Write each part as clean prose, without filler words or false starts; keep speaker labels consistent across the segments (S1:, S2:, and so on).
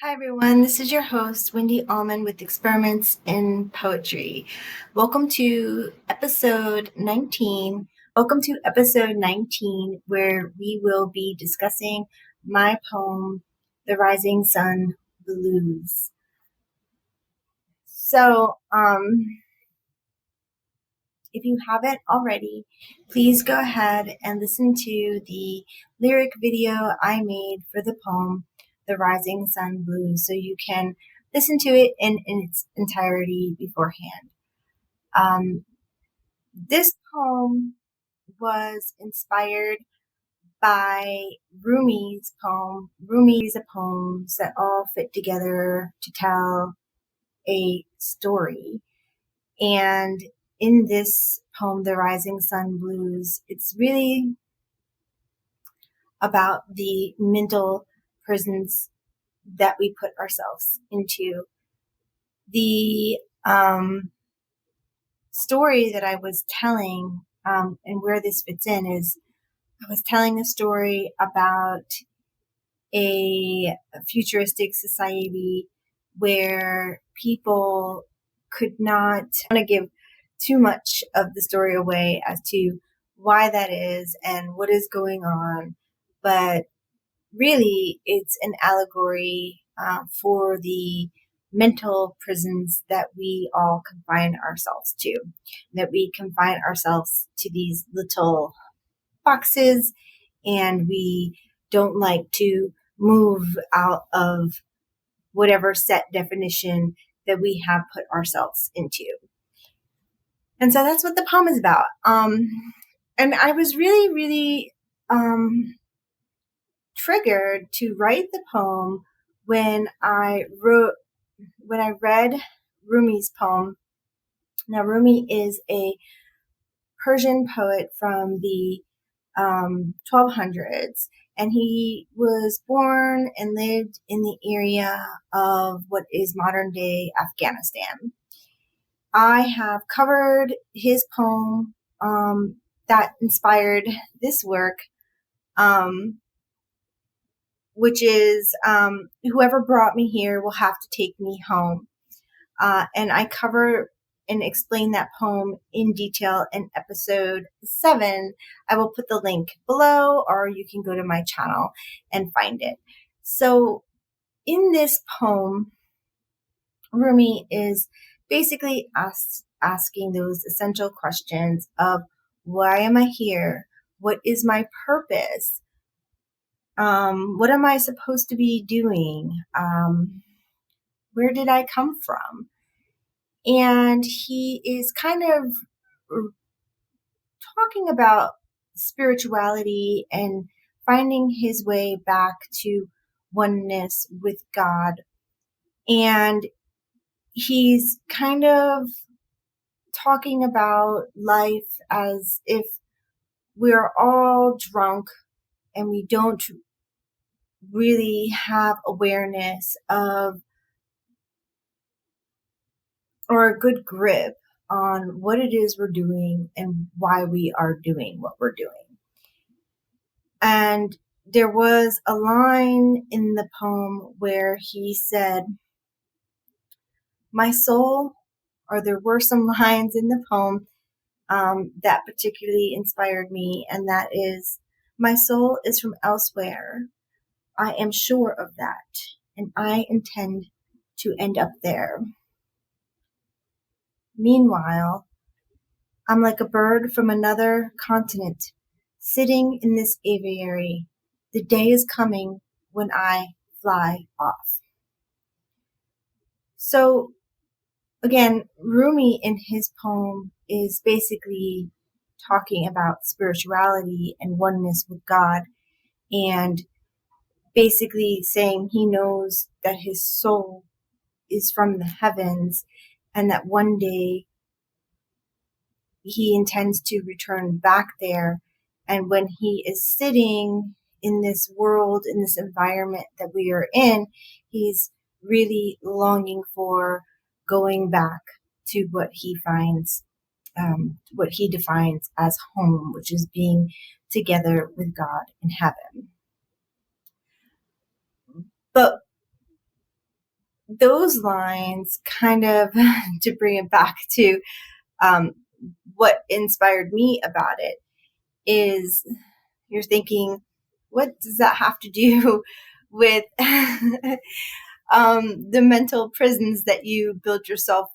S1: Hi everyone, this is your host, Wendy Allman with Experiments in Poetry. Welcome to episode 19. Welcome to episode 19, where we will be discussing my poem, The Rising Sun Blues. So, if you haven't already, please go ahead and listen to the lyric video I made for the poem, The Rising Sun Blues, so you can listen to it in its entirety beforehand. This poem was inspired by Rumi's poem. Rumi is a poems that all fit together to tell a story. And in this poem, The Rising Sun Blues, it's really about the mental prisons that we put ourselves into. The story that I was telling, and where this fits in, is I was telling a story about a futuristic society where people could not want to give too much of the story away as to why that is and what is going on, but really it's an allegory for the mental prisons that we all confine ourselves to, that we confine ourselves to these little boxes, and we don't like to move out of whatever set definition that we have put ourselves into. And so that's what the poem is about. And I was really triggered to write the poem when I read Rumi's poem. Now, Rumi is a Persian poet from the 1200s, and he was born and lived in the area of what is modern day Afghanistan. I have covered his poem that inspired this work, which is Whoever Brought Me Here Will Have to Take Me Home. And I cover and explain that poem in detail in episode 7. I will put the link below, or you can go to my channel and find it. So in this poem, Rumi is basically asking those essential questions of, why am I here? What is my purpose? What am I supposed to be doing? Where did I come from? And he is kind of talking about spirituality and finding his way back to oneness with God. And he's kind of talking about life as if we're all drunk and we don't really have awareness of, or a good grip on what it is we're doing and why we are doing what we're doing. And there was a line in the poem where he said, my soul, or there were some lines in the poem that particularly inspired me, and that is, my soul is from elsewhere. I am sure of that, and I intend to end up there. Meanwhile, I'm like a bird from another continent, sitting in this aviary. The day is coming when I fly off. So, again, Rumi in his poem is basically talking about spirituality and oneness with God, and basically saying he knows that his soul is from the heavens and that one day he intends to return back there. And when he is sitting in this world, in this environment that we are in, he's really longing for going back to what he finds, what he defines as home, which is being together with God in heaven. But those lines kind of, to bring it back to what inspired me about it, is you're thinking, what does that have to do with the mental prisons that you build yourself,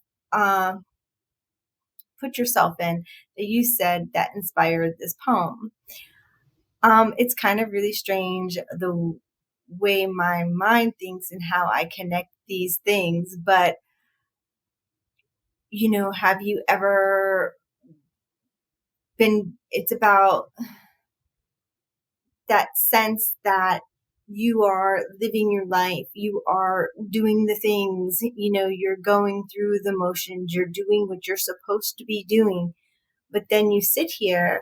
S1: put yourself in, that you said that inspired this poem? It's kind of really strange the way my mind thinks and how I connect these things. But, have you ever it's about that sense that you are living your life, you are doing the things, you're going through the motions, you're doing what you're supposed to be doing. But then you sit here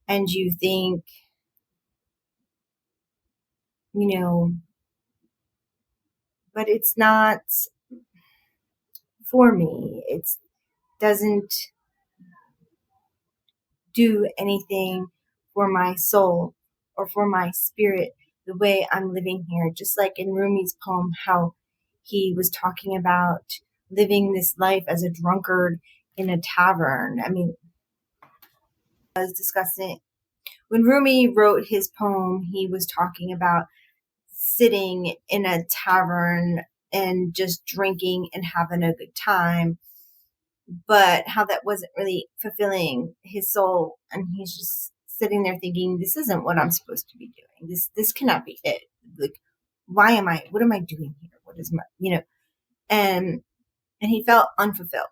S1: and you think, but it's not for me. It doesn't do anything for my soul or for my spirit the way I'm living here. Just like in Rumi's poem, how he was talking about living this life as a drunkard in a tavern. I mean, I was discussing when Rumi wrote his poem, he was talking about sitting in a tavern and just drinking and having a good time, but how that wasn't really fulfilling his soul, and he's just sitting there thinking, this isn't what I'm supposed to be doing. This cannot be it. Like, what am I doing here? What is my, and he felt unfulfilled.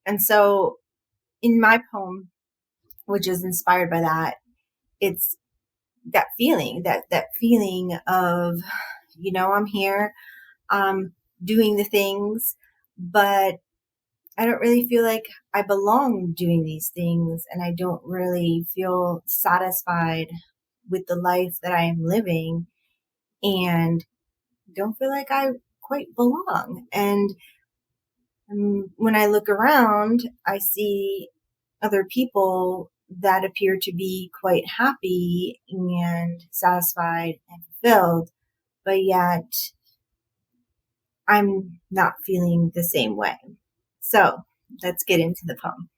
S1: And so in my poem, which is inspired by that, it's that feeling, that feeling of, I'm here, doing the things, but I don't really feel like I belong doing these things, and I don't really feel satisfied with the life that I am living, and don't feel like I quite belong. And when I look around, I see other people that appear to be quite happy and satisfied and fulfilled, but yet I'm not feeling the same way. So let's get into the poem.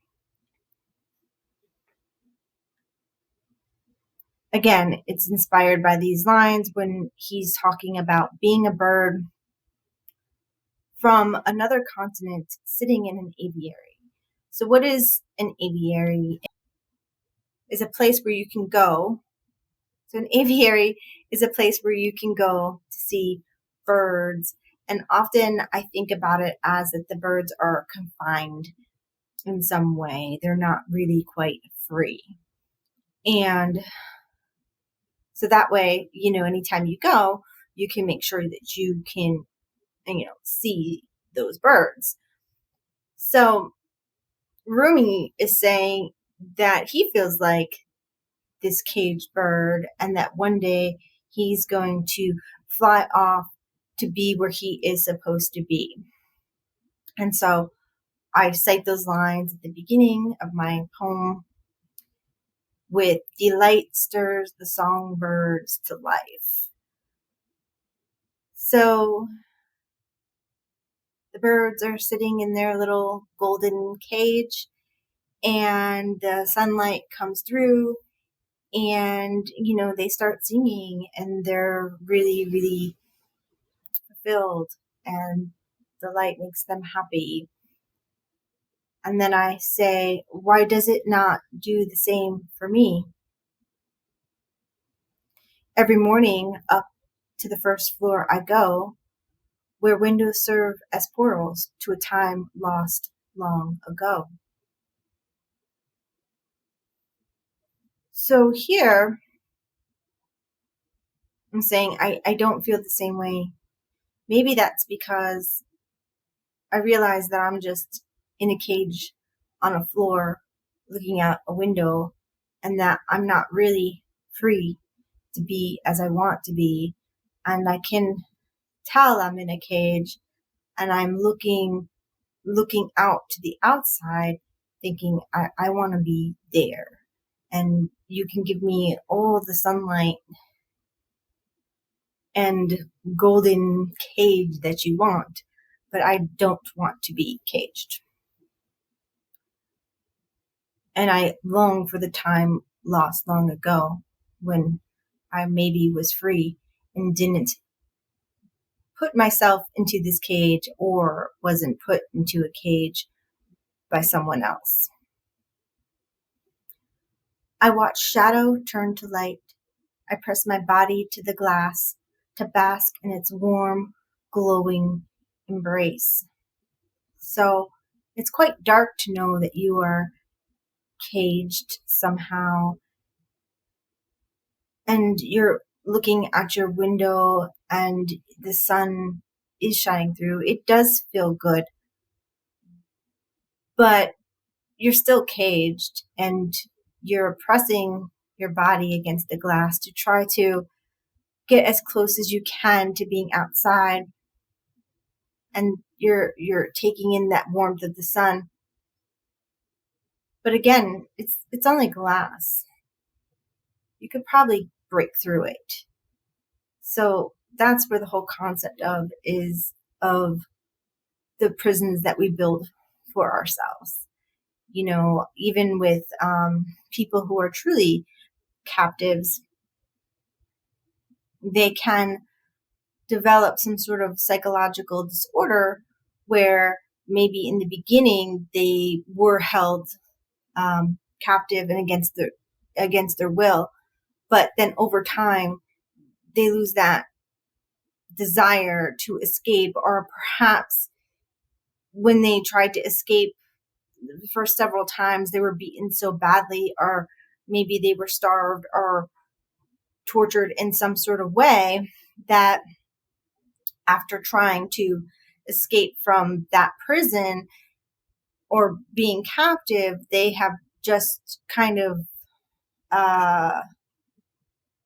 S1: Again, it's inspired by these lines when he's talking about being a bird from another continent sitting in an aviary. So what is an aviary? Is a place where you can go. So an aviary is a place where you can go to see birds. And often I think about it as that the birds are confined in some way. They're not really quite free. And so that way, anytime you go, you can make sure that you can, see those birds. So Rumi is saying that he feels like this caged bird, and that one day he's going to fly off to be where he is supposed to be. And so I cite those lines at the beginning of my poem with delight stirs the songbirds to life. So the birds are sitting in their little golden cage, and the sunlight comes through, and they start singing, and they're really, really fulfilled, and the light makes them happy. And then I say, why does it not do the same for me? Every morning up to the first floor I go, where windows serve as portals to a time lost long ago. So here I'm saying I don't feel the same way. Maybe that's because I realize that I'm just in a cage on a floor looking out a window, and that I'm not really free to be as I want to be. And I can tell I'm in a cage, and I'm looking out to the outside thinking I want to be there. And you can give me all the sunlight and golden cage that you want, but I don't want to be caged. And I long for the time lost long ago when I maybe was free and didn't put myself into this cage or wasn't put into a cage by someone else. I watch shadow turn to light. I press my body to the glass to bask in its warm, glowing embrace. So it's quite dark to know that you are caged somehow, and you're looking at your window and the sun is shining through. It does feel good, but you're still caged and you're pressing your body against the glass to try to get as close as you can to being outside, and you're taking in that warmth of the sun. But again, it's only glass. You could probably break through it. So that's where the whole concept of the prisons that we build for ourselves. Even with people who are truly captives, they can develop some sort of psychological disorder where maybe in the beginning they were held captive and against their will, but then over time they lose that desire to escape, or perhaps when they tried to escape the first several times they were beaten so badly, or maybe they were starved or tortured in some sort of way, that after trying to escape from that prison or being captive, they have just kind of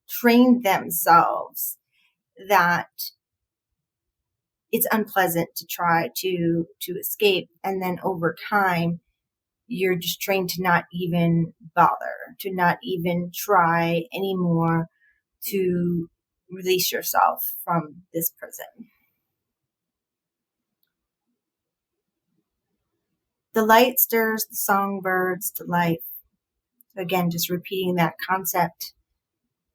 S1: trained themselves that it's unpleasant to try to escape, and then over time you're just trained to not even bother, to not even try anymore to release yourself from this prison. The light stirs the songbirds to life. So again, just repeating that concept.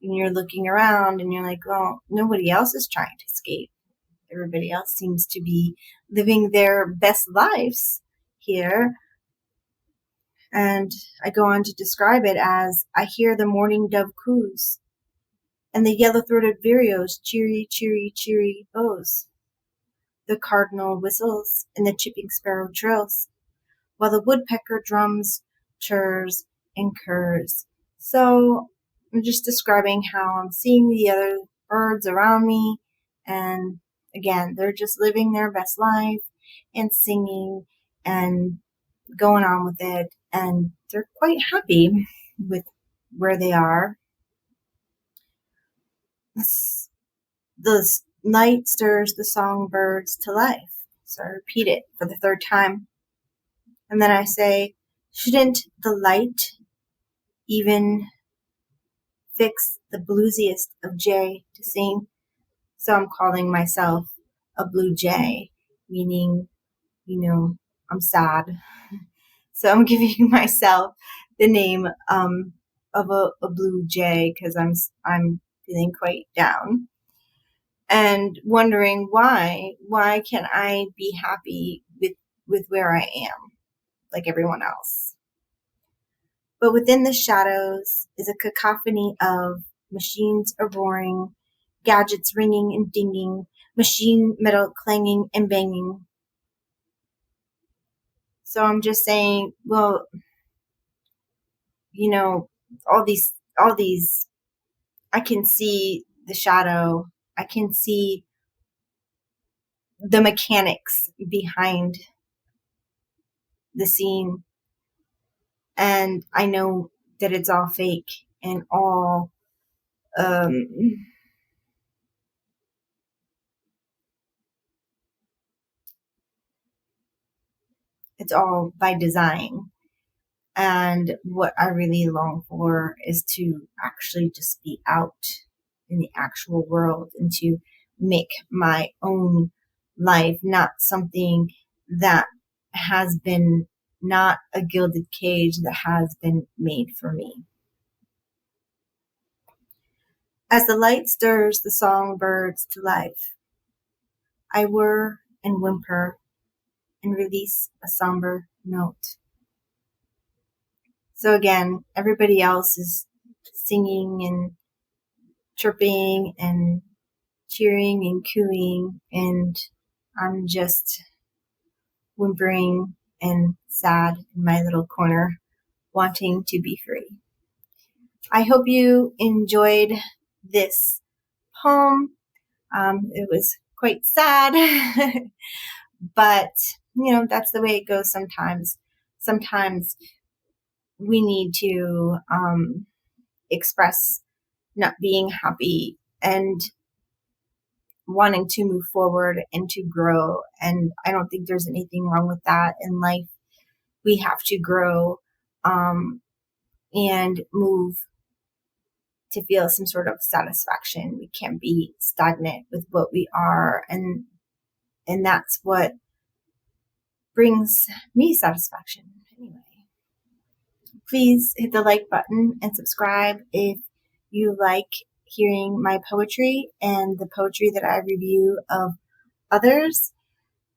S1: And you're looking around and you're like, well, nobody else is trying to escape. Everybody else seems to be living their best lives here. And I go on to describe it as, I hear the morning dove coos, and the yellow-throated vireos cheery, cheery, cheery bows. The cardinal whistles, and the chipping sparrow trills, while the woodpecker drums, churs, and curs. So I'm just describing how I'm seeing the other birds around me, and again, they're just living their best life and singing and going on with it, and they're quite happy with where they are. The night stirs the songbirds to life. So I repeat it for the third time. And then I say, shouldn't the light even fix the bluesiest of jay to sing? So I'm calling myself a blue jay, meaning, I'm sad. So I'm giving myself the name of a blue jay because I'm feeling quite down and wondering why can I be happy with where I am like everyone else. But within the shadows is a cacophony of machines are roaring, gadgets ringing and dinging, machine metal clanging and banging. So I'm just saying, well, all these, I can see the shadow. I can see the mechanics behind the scene. And I know that it's all fake and all it's all by design. And what I really long for is to actually just be out in the actual world and to make my own life, not something that has been, not a gilded cage that has been made for me. As the light stirs the songbirds to life, I whir and whimper and release a somber note. So again, everybody else is singing and chirping and cheering and cooing, and I'm just whimpering and sad in my little corner, wanting to be free. I hope you enjoyed this poem. It was quite sad, but that's the way it goes sometimes. Sometimes we need to express not being happy and wanting to move forward and to grow. And I don't think there's anything wrong with that in life. We have to grow and move to feel some sort of satisfaction. We can't be stagnant with what we are. And that's what brings me satisfaction anyway. Please hit the like button and subscribe if you like hearing my poetry and the poetry that I review of others.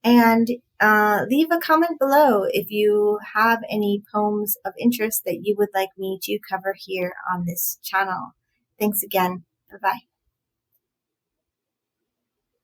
S1: And leave a comment below if you have any poems of interest that you would like me to cover here on this channel. Thanks again. Bye-bye.